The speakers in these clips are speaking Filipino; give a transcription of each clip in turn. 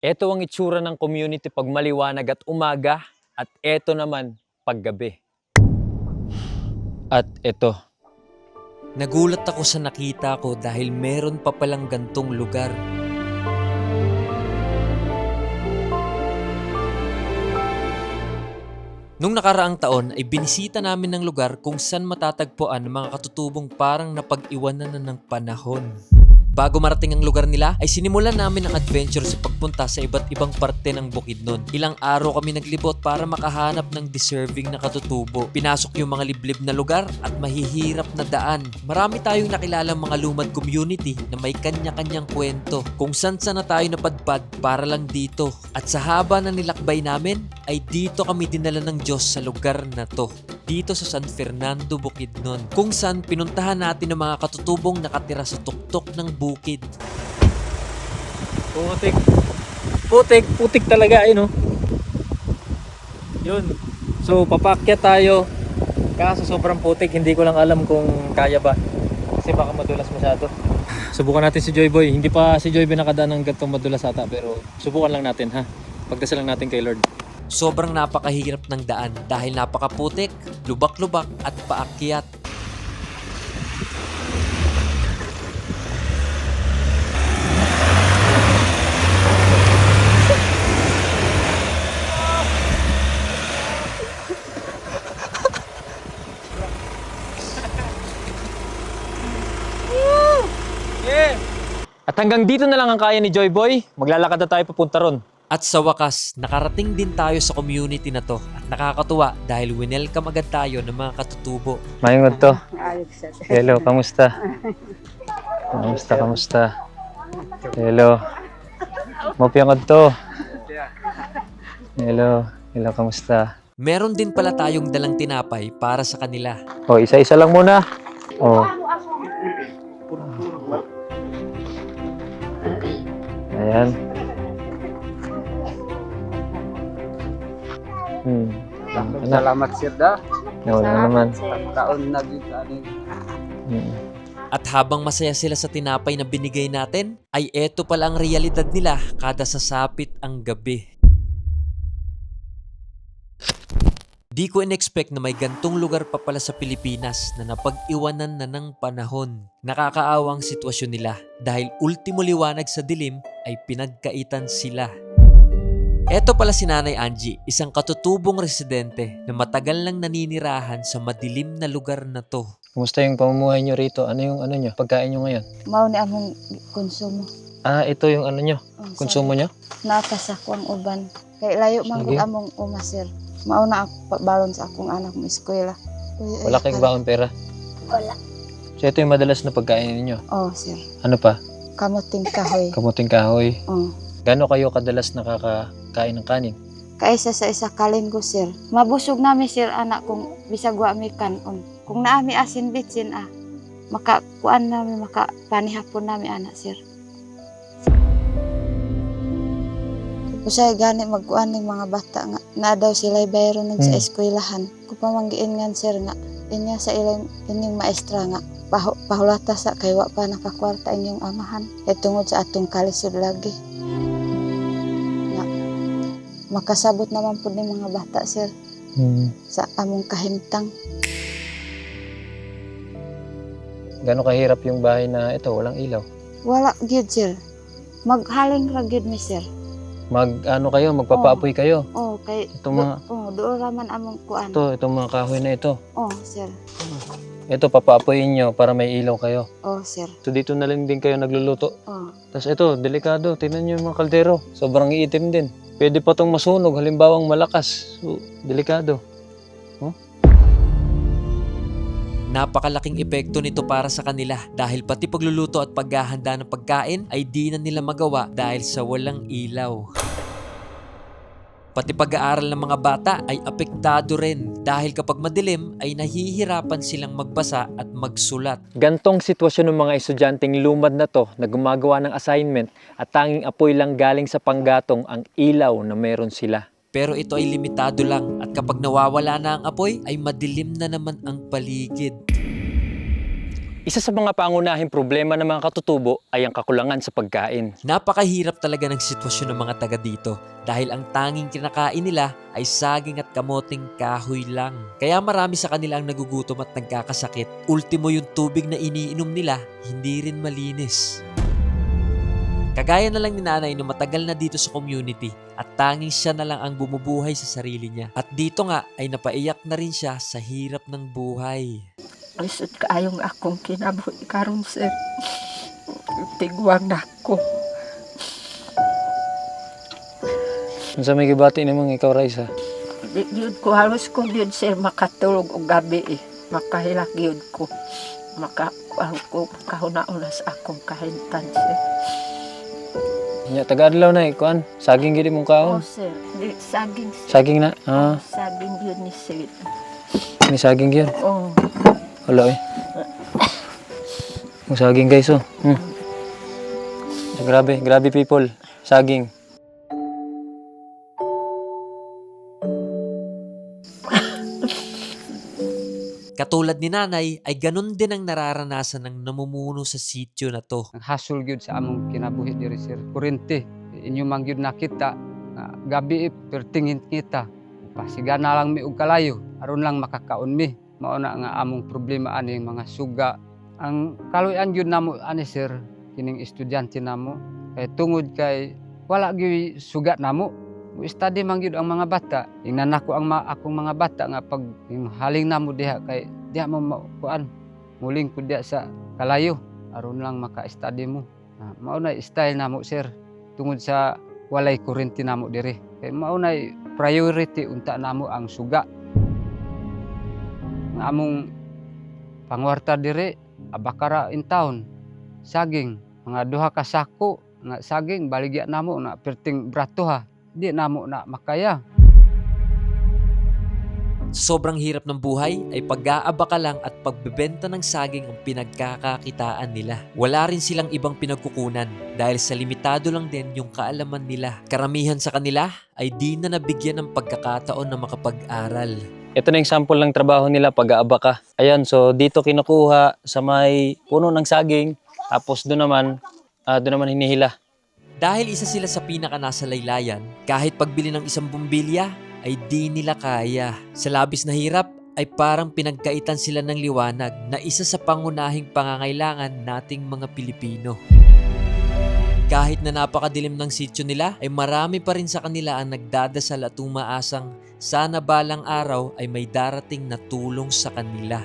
Ito ang itsura ng community pag maliwanag at umaga at eto naman paggabi. At ito. Nagulat ako sa nakita ko dahil meron pa palang gantong lugar. Nung nakaraang taon ay binisita namin ng lugar kung saan matatagpuan ang mga katutubong parang napag-iwanan na ng panahon. Bago marating ang lugar nila, ay sinimulan namin ang adventure sa pagpunta sa iba't ibang parte ng bukid nun. Ilang araw kami naglibot para makahanap ng deserving na katutubo. Pinasok yung mga liblib na lugar at mahihirap na daan. Marami tayong nakilalang mga lumad community na may kanya-kanyang kwento. Kung saan na tayo napadpad para lang dito. At sa haba na nilakbay namin, ay dito kami dinala ng Diyos sa lugar na to. Dito sa San Fernando, Bukidnon, kung saan pinuntahan natin ang mga katutubong nakatira sa tuktok ng bukid. Putik talaga no. Yun. So papakyat tayo. Kaso sobrang putik, hindi ko lang alam kung kaya ba. Kasi baka madulas masyado. Subukan natin si Joy Boy. Hindi pa si Joy Boy nakadaan ng gantong madulas ata, pero subukan lang natin ha. Pagdasal lang natin kay Lord. Sobrang napakahirap ng daan dahil napakaputik, lubak-lubak at paakyat. At hanggang dito na lang ang kaya ni Joy Boy. Maglalakad na tayo papunta ron. At sa wakas, nakarating din tayo sa community na to at nakakatuwa dahil winelcome agad tayo ng mga katutubo. Mayungod to. Hello, kamusta? Kamusta? Hello. Mapiyangod to. Hello, kamusta? Meron din pala tayong dalang tinapay para sa kanila. Oh, isa-isa lang muna. Oh. Ayan. Salamat sir da. Wala naman. Taon na dito aning. At habang masaya sila sa tinapay na binigay natin, ay eto pala ang realidad nila kada sasapit ang gabi. Di ko in-expect na may gantong lugar pa pala sa Pilipinas na napag-iwanan na ng panahon. Nakakaawang sitwasyon nila dahil ultimo liwanag sa dilim ay pinagkaitan sila. Eto pala si Nanay Angie, isang katutubong residente na matagal nang naninirahan sa madilim na lugar na to. Kumusta yung pamumuhay nyo rito? Ano yung nyo? Pagkain nyo ngayon? Mao ni among konsumo. Ah, ito yung nyo? Konsumo nyo? Natas ako ang uban. Kay layo man Sige. gud among umasir. Mao na ako balon sa akong anak mo eskwela. Wala kayong baon pera? Wala. So ito yung madalas na pagkain ninyo? Oh, sir. Ano pa? Kamuting kahoy. Kamuting kahoy. Oh. Gano'n kayo kadalas nakakain ng kanin? Kaisa sa isa kalinggo, sir. Mabusog nami, sir, anak kung bisag wa mi kanon. Kung naami asin bitsin makakuan nami, makapanihapon nami anak, sir. Usay gani magkuan ng mga bata nga na daw sila bayro nag sa eskwelahan. Kung pamanggiin nga, sir, nga inya sa inyong maestra nga pahulata sa kay wa pa nakakwarta inyong amahan. Kay tungod sa atong kalisod lagi. Nga, makasabot naman po ng mga bata, sir, sa among kahimtang. Gano'n kahirap yung bahay na ito, walang ilaw? Wala gyud, sir. Maghaling ra gyud mi, sir. Magpapaapoy kayo? Oh, kay Itong mga, doon raman among kuan. itong mga kahoy na ito. Oh, sir. Ito, papaapoyin nyo para may ilaw kayo. Oh, sir. So dito na lang din kayo nagluluto. Oh. Tapos ito, delikado. Tingnan nyo yung mga kaldero. Sobrang iitim din. Pwede pa itong masunog, halimbawang malakas. So, delikado. Napakalaking epekto nito para sa kanila dahil pati pagluluto at paghahanda ng pagkain ay di na nila magawa dahil sa walang ilaw. Pati pag-aaral ng mga bata ay apektado rin dahil kapag madilim ay nahihirapan silang magbasa at magsulat. Gantong sitwasyon ng mga estudyanteng lumad na to na gumagawa ng assignment at tanging apoy lang galing sa panggatong ang ilaw na meron sila. Pero ito ay limitado lang at kapag nawawala na ang apoy ay madilim na naman ang paligid. Isa sa mga pangunahing problema ng mga katutubo ay ang kakulangan sa pagkain. Napakahirap talaga ng sitwasyon ng mga taga dito dahil ang tanging kinakain nila ay saging at kamoting kahoy lang. Kaya marami sa kanila ang nagugutom at nagkakasakit. Ultimo yung tubig na iniinom nila, hindi rin malinis. Kagaya na lang ni nanay na matagal na dito sa community at tanging siya na lang ang bumubuhay sa sarili niya. At dito nga ay napaiyak na rin siya sa hirap ng buhay. Isod kaayong akong kinabuhi karon sir. Tigwang na ako. Sa may gibati ni mong ikaw, Raisa? Di yun ko halos ko yun sir makatulog og gabi eh. Makahilak yun ko. Makakuang ko kahuna-una sa akong kahintan sir. Nya taga-adlaw na kuan. Saging gid mong kaon. Oh sir, di, saging sir. Saging na. Saging yun ni sir. Ni saging yun. Oh. Wala eh. Ang saging guys oh. Grabe, grabe people. Saging. Katulad ni nanay ay ganun din ang nararanasan ng namumuno sa sityo na to. Ang hasol gyud sa among kinabuhi diri sir. Kurente inyo man gyud nakita nga gabi pertingin kita. Pasigana lang mi og kalayo aron lang makakaon mi. Mao na nga among problema ani mga suga. Ang kaluyan gyud namo ani sir kining estudyante namo kay tungod kay wala gyud suga namo. Study man gyud ang mga bata. Ingnan nako ang akong mga bata nga pag haling namo diha kay diha mo kuan muling pud diha sa kalayo aron lang maka-study mo. Mao na style namo sir tungod sa walay kuryente namo diri. Kay mao na priority unta namo ang suga. Nga among pangwarta diri abakara in town saging mga duha ka sako nga saging baligya namo na perting brato ha. Di namo na makaya. Sa sobrang hirap ng buhay ay pag-aabaka lang at pagbebenta ng saging ang pinagkakakitaan nila. Wala rin silang ibang pinagkukunan dahil sa limitado lang din yung kaalaman nila. Karamihan sa kanila ay di na nabigyan ng pagkakataon na makapag-aral. Ito na yung sample ng trabaho nila pag-aabaka. Ayan, so dito kinukuha sa may puno ng saging, tapos doon naman hinihila. Dahil isa sila sa pinaka nasa laylayan, kahit pagbili ng isang bumbilya ay di nila kaya. Sa labis na hirap ay parang pinagkaitan sila ng liwanag na isa sa pangunahing pangangailangan nating mga Pilipino. Kahit na napakadilim ng sityo nila, ay marami pa rin sa kanila ang nagdadasal at umaasang sana balang araw ay may darating na tulong sa kanila.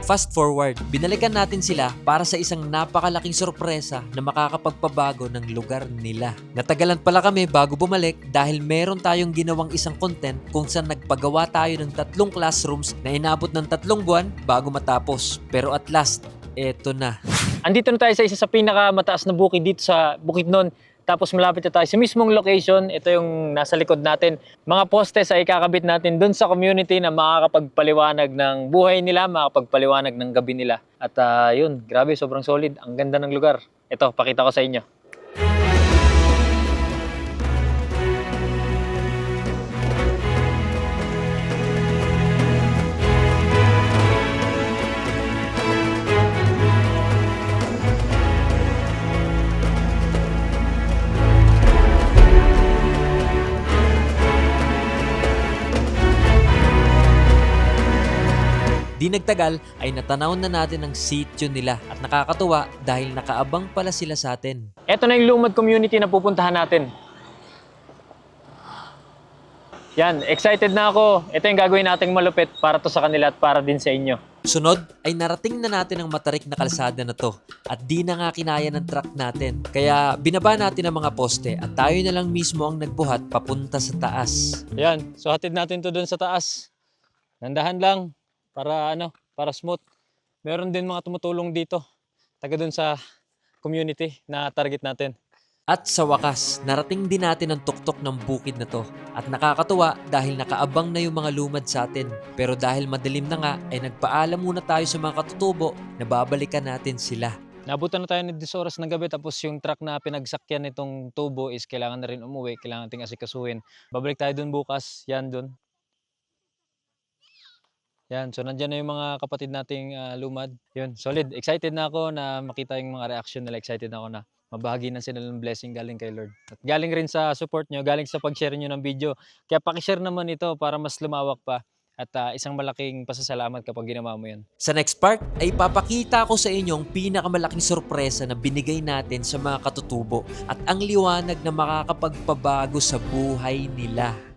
Fast forward, binalikan natin sila para sa isang napakalaking sorpresa na makakapagpabago ng lugar nila. Natagalan pala kami bago bumalik dahil meron tayong ginawang isang content kung saan nagpagawa tayo ng 3 classrooms na inabot ng 3 buwan bago matapos. Pero at last, eto na. Andito na tayo sa isa sa pinakamataas na bukid dito sa Bukidnon. Tapos malapit na tayo sa mismong location. Ito yung nasa likod natin. Mga postes ay kakabit natin dun sa community na makakapagpaliwanag ng buhay nila, makakapagpaliwanag ng gabi nila. At yun, grabe, sobrang solid. Ang ganda ng lugar. Ito, pakita ko sa inyo. Di nagtagal ay natanaw na natin ang sityo nila at nakakatuwa dahil nakaabang pala sila sa atin. Ito na yung Lumad community na pupuntahan natin. Yan, excited na ako. Ito yung gagawin nating malupit para to sa kanila at para din sa inyo. Sunod ay narating na natin ang matarik na kalsada na to at di na nga kinaya ng truck natin. Kaya binaba natin ang mga poste at tayo na lang mismo ang nagbuhat papunta sa taas. Yan, so hatid natin to dun sa taas. Nandahan lang. Para smooth. Meron din mga tumutulong dito. Taga dun sa community na target natin. At sa wakas, narating din natin ang tuktok ng bukid na to. At nakakatuwa dahil nakaabang na yung mga lumad sa atin. Pero dahil madilim na nga, ay nagpaalam muna tayo sa mga katutubo na babalikan natin sila. Nabutan na tayo ng 10 oras ng gabi tapos yung truck na pinagsakyan nitong tubo is kailangan na rin umuwi. Kailangan nating asikasuhin. Babalik tayo dun bukas. Yan dun. Yan, so nandiyan na yung mga kapatid nating lumad. Yun, solid. Excited na ako na makita yung mga reaction nila. Excited na ako na mabahagi na sila ng blessing galing kay Lord. At galing rin sa support nyo, galing sa pag-share nyo ng video. Kaya pakishare naman ito para mas lumawak pa. At isang malaking pasasalamat kapag ginawa mo yan. Sa next part ay papakita ko sa inyo ang pinakamalaking sorpresa na binigay natin sa mga katutubo at ang liwanag na makakapagpabago sa buhay nila.